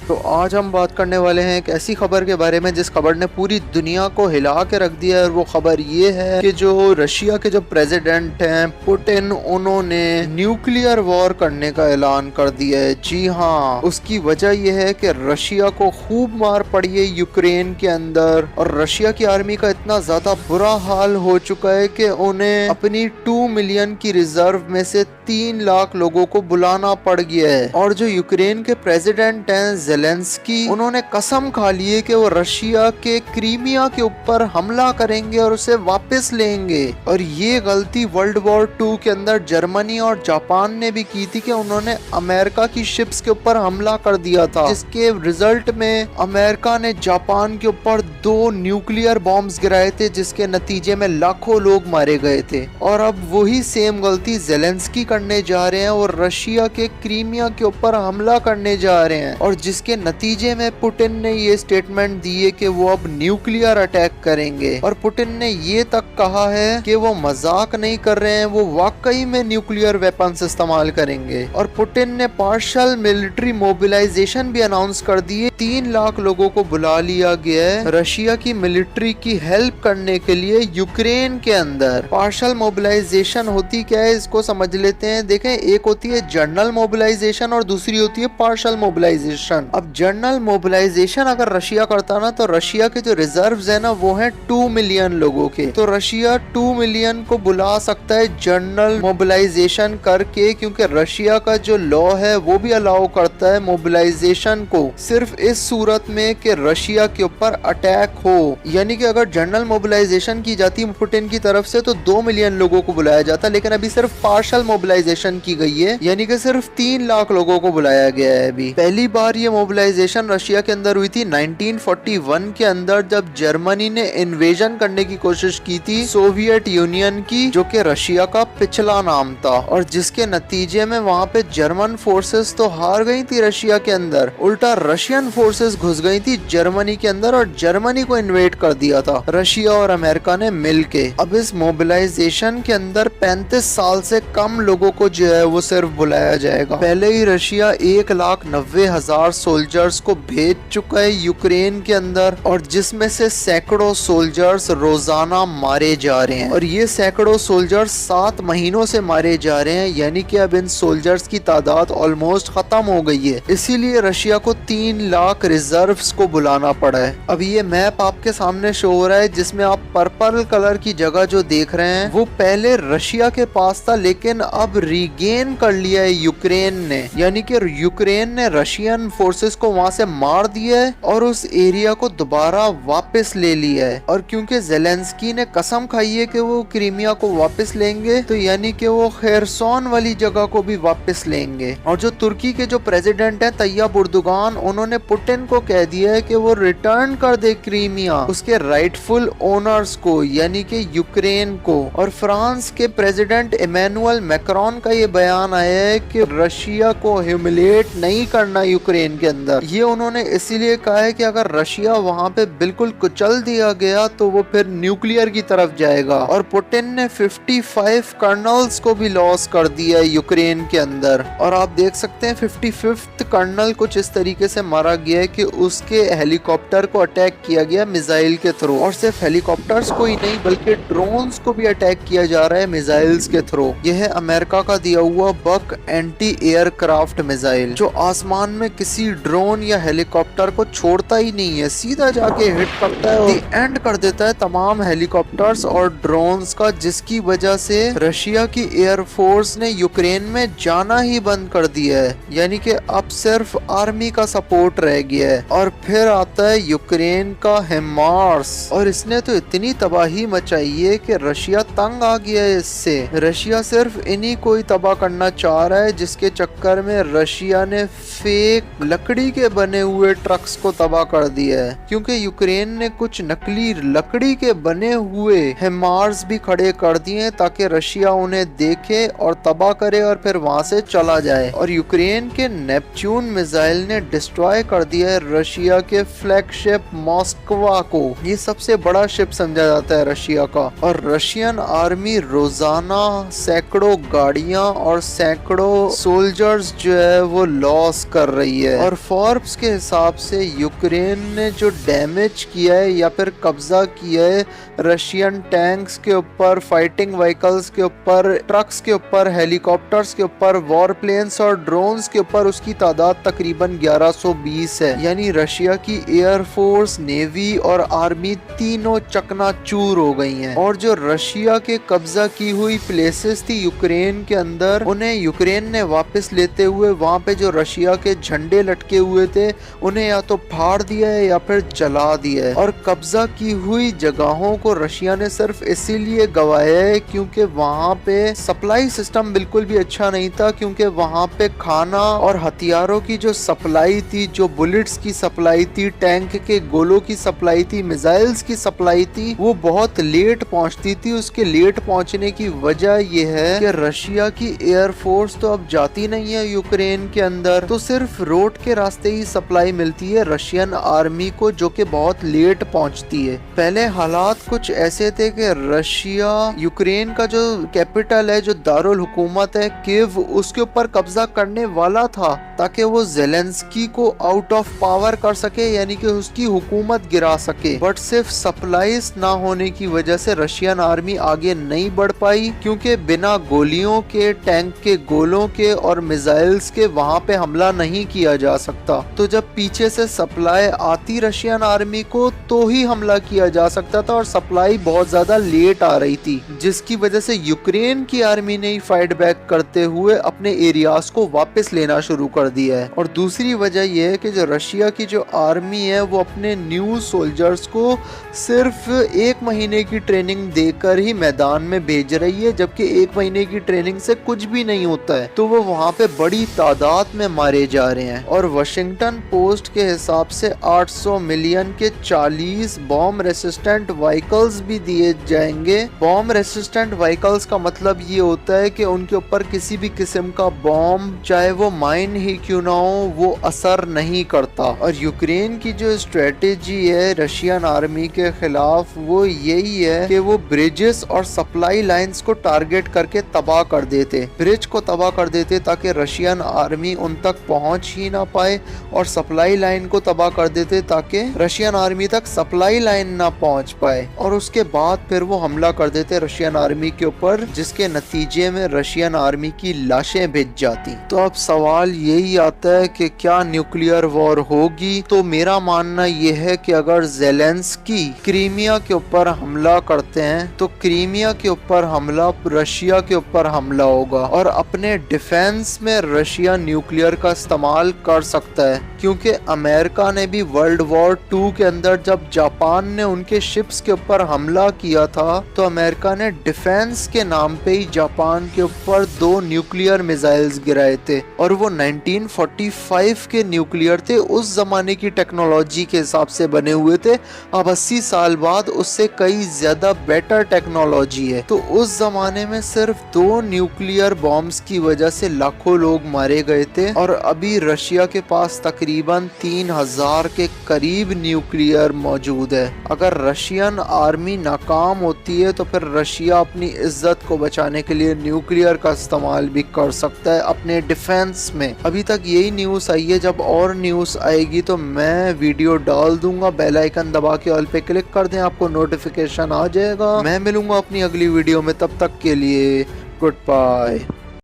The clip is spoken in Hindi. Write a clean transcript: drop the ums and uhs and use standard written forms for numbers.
तो आज हम बात करने वाले हैं एक ऐसी खबर के बारे में जिस खबर ने पूरी दुनिया को हिला के रख दिया है। और वो खबर ये है कि जो रशिया के जो प्रेसिडेंट हैं पुतिन, उन्होंने न्यूक्लियर वॉर करने का ऐलान कर दिया है। जी हाँ, उसकी वजह यह है कि रशिया को खूब मार पड़ी है यूक्रेन के अंदर और रशिया की आर्मी का इतना ज्यादा बुरा हाल हो चुका है कि उन्हें अपनी 2 मिलियन की रिजर्व में से 3 लाख लोगों को बुलाना पड़ गया है। और जो यूक्रेन के प्रेसिडेंट हैं ज़ेलेंस्की, उन्होंने कसम खा ली है कि वो रशिया के क्रीमिया के ऊपर हमला करेंगे और उसे वापस लेंगे। और ये गलती वर्ल्ड वॉर 2 के अंदर जर्मनी और जापान ने भी की थी कि उन्होंने अमेरिका की शिप्स के ऊपर हमला कर दिया था, जिसके रिजल्ट में अमेरिका ने जापान के ऊपर 2 न्यूक्लियर बॉम्ब्स गिराए थे, जिसके नतीजे में लाखों लोग मारे गए थे। और अब वही सेम गलती ज़ेलेंस्की करने जा रहे हैं और रशिया के क्रीमिया के ऊपर हमला करने जा रहे हैं। और जिसके नतीजे में पुतिन ने ये स्टेटमेंट दी है कि वो अब न्यूक्लियर अटैक करेंगे। और पुतिन ने ये तक कहा है कि वो मजाक नहीं कर रहे हैं, वो वाकई में न्यूक्लियर वेपन्स इस्तेमाल करेंगे। और पुतिन ने पार्शियल मिलिट्री मोबिलाइजेशन भी अनाउंस कर दी है। 3 लाख लोगों को बुला लिया गया है रशिया की मिलिट्री की हेल्प करने के लिए यूक्रेन के अंदर। पार्शियल मोबिलाइजेशन होती क्या है, इसको समझ लेते हैं। देखें, एक होती है जनरल मोबिलाइजेशन और दूसरी होती है पार्शियल मोबिलाइजेशन। अब जनरल मोबिलाइजेशन अगर रशिया करता ना, तो रशिया के जो रिजर्व्स है ना, वो है 2 मिलियन लोगों के। तो रशिया 2 मिलियन को बुला सकता है जनरल मोबिलाइजेशन करके, क्योंकि रशिया का जो लॉ है वो भी अलाउ करता है मोबिलाइजेशन को, सिर्फ इस सूरत में कि रशिया के ऊपर अटैक हो। यानी कि अगर जनरल मोबिलाइजेशन की जाती पुतिन की तरफ से तो 2 मिलियन लोगों को बुलाया जाता, लेकिन अभी सिर्फ पार्शियल मोबिलाइजेशन की गई है, यानी कि सिर्फ 3 लाख लोगों को बुलाया गया है। अभी पहली बार ये मोबिलाइजेशन रशिया के अंदर हुई थी 1941 के अंदर, जब जर्मनी ने इन्वेजन करने की कोशिश की थी सोवियत यूनियन की, जो कि रशिया का पिछला नाम था। और जिसके नतीजे में वहां पे जर्मन फोर्सेस तो हार गई थी रशिया के अंदर, उल्टा रशियन फोर्सेस घुस गई थी जर्मनी के अंदर और जर्मनी को इन्वेड कर दिया था रशिया और अमेरिका ने मिलके। अब इस मोबिलाइजेशन के अंदर 35 साल से कम लोगों को जो है वो सिर्फ बुलाया जाएगा। पहले ही रशिया 1,90,000 सोल्जर्स को भेज चुका है यूक्रेन के अंदर, और जिसमें से सैकड़ों सोल्जर्स रोजाना मारे जा रहे हैं। और ये सैकड़ों सोल्जर्स 7 महीनों से मारे जा रहे हैं, यानी कि अब इन सोल्जर्स की तादाद ऑलमोस्ट खत्म हो गई है। इसीलिए रशिया को 3 लाख रिजर्व्स को बुलाना पड़ा है। अब ये मैप आपके सामने शो हो रहा है, जिसमें आप पर्पल कलर की जगह जो देख रहे हैं वो पहले रशिया के पास था, लेकिन अब रीगेन कर लिया है यूक्रेन ने। यानी कि यूक्रेन ने रशियन फोर्सेस को वहां से मार दिया है और उस एरिया को दोबारा वापस ले लिया है। और क्योंकि ज़ेलेंस्की ने कसम खाई है कि वो क्रीमिया को वापस लेंगे, तो यानी कि वो खेरसोन वाली जगह को भी वापस लेंगे। और जो तुर्की के जो प्रेसिडेंट है तैयब उर्दुगान, उन्होंने पुतिन को कह दिया है कि वो रिटर्न कर दे क्रीमिया उसके राइटफुल ओनर्स को, यानी कि यूक्रेन को। और फ्रांस के प्रेसिडेंट इमैनुअल मैक्रोन का ये बयान आया है कि रशिया को ह्यूमिलिएट नहीं करना यूक्रेन के अंदर। ये उन्होंने इसीलिए कहा है कि अगर रशिया वहां पे बिल्कुल कुचल दिया गया तो वो फिर न्यूक्लियर की तरफ जाएगा। और पुतिन ने 55 कर्नल्स को भी लॉस कर दिया है यूक्रेन के अंदर। और आप देख सकते हैं 55th कर्नल कुछ इस तरीके से मारा गया है कि उसके हेलीकॉप्टर को अटैक किया गया मिसाइल के थ्रू। और सिर्फ हेलीकॉप्टर्स को ही नहीं बल्कि ड्रोन्स को भी अटैक किया जा रहा है मिसाइल्स के थ्रू। यह है अमेरिका का दिया हुआ बक एंटी एयरक्राफ्ट मिसाइल, जो आसमान में किसी ड्रोन या हेलीकॉप्टर को छोड़ता ही नहीं है, सीधा जाके हिट करता है और एंड कर देता है तमाम हेलीकॉप्टर्स और ड्रोन्स का, जिसकी वजह से रशिया की एयरफोर्स ने यूक्रेन में जाना ही बंद कर दिया है। यानी कि अब सिर्फ आर्मी का सपोर्ट रह गया है। और फिर आता है यूक्रेन का हिमार्स, और इसने तो इतनी तबाही मचाई है कि रशिया तंग आ गया है इससे। रशिया सिर्फ इन्हीं को ही तबाह करना चाह रहा है, जिसके चक्कर में रशिया ने फेक लकड़ी के बने हुए ट्रक्स को तबाह कर दिया है। क्योंकि यूक्रेन ने कुछ नकली लकड़ी के बने हुए हिमार्स भी खड़े कर दिए ताकि रशिया उन्हें देखे और तबाह करे और फिर वहां से चला जाए। और यूक्रेन के नेपच्यून मिसाइल ने डिस्ट्रॉय कर दिया है रशिया के फ्लैगशिप मॉस्कवा को। ये सबसे बड़ा शिप समझा जाता है रशिया का। और रशियन आर्मी रोजाना सैकड़ों गाड़ियां और सैकड़ों सोल्जर्स जो है वो लॉस कर रही है। और फोर्ब्स के हिसाब से यूक्रेन ने जो डैमेज किया है या फिर कब्जा किया है रशियन टैंक्स के ऊपर, फाइटिंग व्हीकल्स के ऊपर, ट्रक्स के ऊपर, हेलीकॉप्टर्स के ऊपर, वॉर प्लेन्स और ड्रोन्स के ऊपर, उसकी तादाद तकरीबन 1120 है। यानी रशिया की एयरफोर्स, नेवी और आर्मी तीनों चकनाचूर हो गई हैं। और जो रशिया के कब्जा की हुई प्लेसेस थी यूक्रेन के अंदर, उन्हें यूक्रेन ने वापस लेते हुए वहां पे जो रशिया के झंडे लटके हुए थे उन्हें या तो फाड़ दिया है या फिर जला दिया है। और कब्जा की हुई जगहों को रशिया ने सिर्फ इसीलिए गवाया है क्योंकि वहां पे सप्लाई सिस्टम बिल्कुल भी अच्छा नहीं था, क्योंकि वहां पे खाना और हथियारों की जो सप्लाई थी, जो बुलेट्स की सप्लाई थी, टैंक के गोलों की सप्लाई थी, मिसाइल्स की सप्लाई थी, वो बहुत लेट पहुंचती थी। उसके लेट पहुंचने की वजह यह है कि रशिया की एयरफोर्स तो अब जाती नहीं है यूक्रेन के अंदर, तो सिर्फ रोड के रास्ते ही सप्लाई मिलती है रशियन आर्मी को, जो कि बहुत लेट पहुंचती है। पहले हालात कुछ ऐसे थे कि रशिया यूक्रेन का जो कैपिटल है, जो दारुल हुकूमत है कीव, उसके ऊपर कब्जा करने वाला था ताकि वो ज़ेलेंस्की को आउट ऑफ पावर कर सके, यानी कि उसकी हुकूमत गिरा सके। बट सिर्फ सप्लाईज ना होने की वजह से रशियन आर्मी आगे नहीं बढ़ पाई, क्योंकि बिना गोलियों के, टैंक के गोलों के और मिसाइल्स के वहां पे हमला नहीं किया जा सकता। तो जब पीछे से सप्लाई आती रशियन आर्मी को तो ही हमला किया जा सकता था, और सप्लाई बहुत ज्यादा लेट आ रही थी, जिसकी वजह से यूक्रेन की आर्मी ने ही फाइट बैक करते हुए अपने एरियाज को वापस लेना शुरू कर दिया है। और दूसरी वजह यह है कि जो रशिया की जो आर्मी है वो अपने न्यू सोल्जर्स को सिर्फ 1 महीने की ट्रेनिंग देकर ही मैदान में भेज रही है, जबकि 1 महीने की ट्रेनिंग से कुछ भी नहीं होता है, तो वो वहाँ पे बड़ी तादाद में मारे जा रहे हैं। और वाशिंगटन पोस्ट के हिसाब से 800 मिलियन के 40 बॉम्ब रेसिस्टेंट व्हीकल्स भी दिए जाएंगे। बॉम्ब रेसिस्टेंट व्हीकल्स का मतलब ये होता है कि उनके ऊपर किसी भी किस्म का बॉम्ब, चाहे वो माइन ही क्यों ना हो, वो असर नहीं करता। और यूक्रेन की जो स्ट्रेटेजी है रशियन आर्मी के खिलाफ वो यही है कि वो ब्रिजेस और सप्लाई लाइंस को टारगेट करके तबाह कर देते, ब्रिज को तबाह कर देते ताकि रशियन आर्मी उन तक पहुंच ही ना पाए, और सप्लाई लाइन को तबाह कर देते ताकि रशियन आर्मी तक सप्लाई लाइन ना पहुंच पाए। और उसके बाद फिर वो हमला कर देते रशियन आर्मी के ऊपर, जिसके नतीजे में रशियन आर्मी की लाशें भिज जाती। तो अब सवाल यही आता है कि क्या न्यूक्लियर वॉर होगी? तो मेरा मानना यह है कि अगर ज़ेलेंस्की क्रीमिया के ऊपर हमला करते हैं तो क्रीमिया के ऊपर हमला रशिया के ऊपर हमला होगा, और अपने डिफेंस में रशिया न्यूक्लियर का इस्तेमाल कर सकता है, क्योंकि अमेरिका ने भी वर्ल्ड वॉर 2 के अंदर जब जापान ने उनके शिप्स के ऊपर हमला किया था तो अमेरिका ने डिफेंस के नाम पे ही जापान के ऊपर 2 न्यूक्लियर मिसाइल्स गिराए थे, और वो 1945 के न्यूक्लियर थे, उस जमाने की टेक्नोलॉजी के हिसाब से बने हुए थे। अब 80 साल बाद उससे कई ज्यादा बेटर टेक्नोलॉजी है। तो उस जमाने में सिर्फ 2 न्यूक्लियर बॉम्ब्स की वजह से लाखों लोग मारे गए थे, और अभी रशिया के पास तकरीबन 3000 के करीब न्यूक्लियर मौजूद है। अगर रशियन आर्मी नाकाम होती है तो फिर रशिया अपनी इज्जत को बचाने के लिए न्यूक्लियर का इस्तेमाल भी कर सकता है अपने डिफेंस में। अभी तक यही न्यूज़ आई है, जब और न्यूज़ आएगी तो मैं वीडियो डाल दूंगा। बेल आइकन दबा के ऑल पे क्लिक कर दें, आपको नोटिफिकेशन आ जाएगा। मैं मिलूंगा अपनी अगली वीडियो में, तब तक के लिए गुड बाय।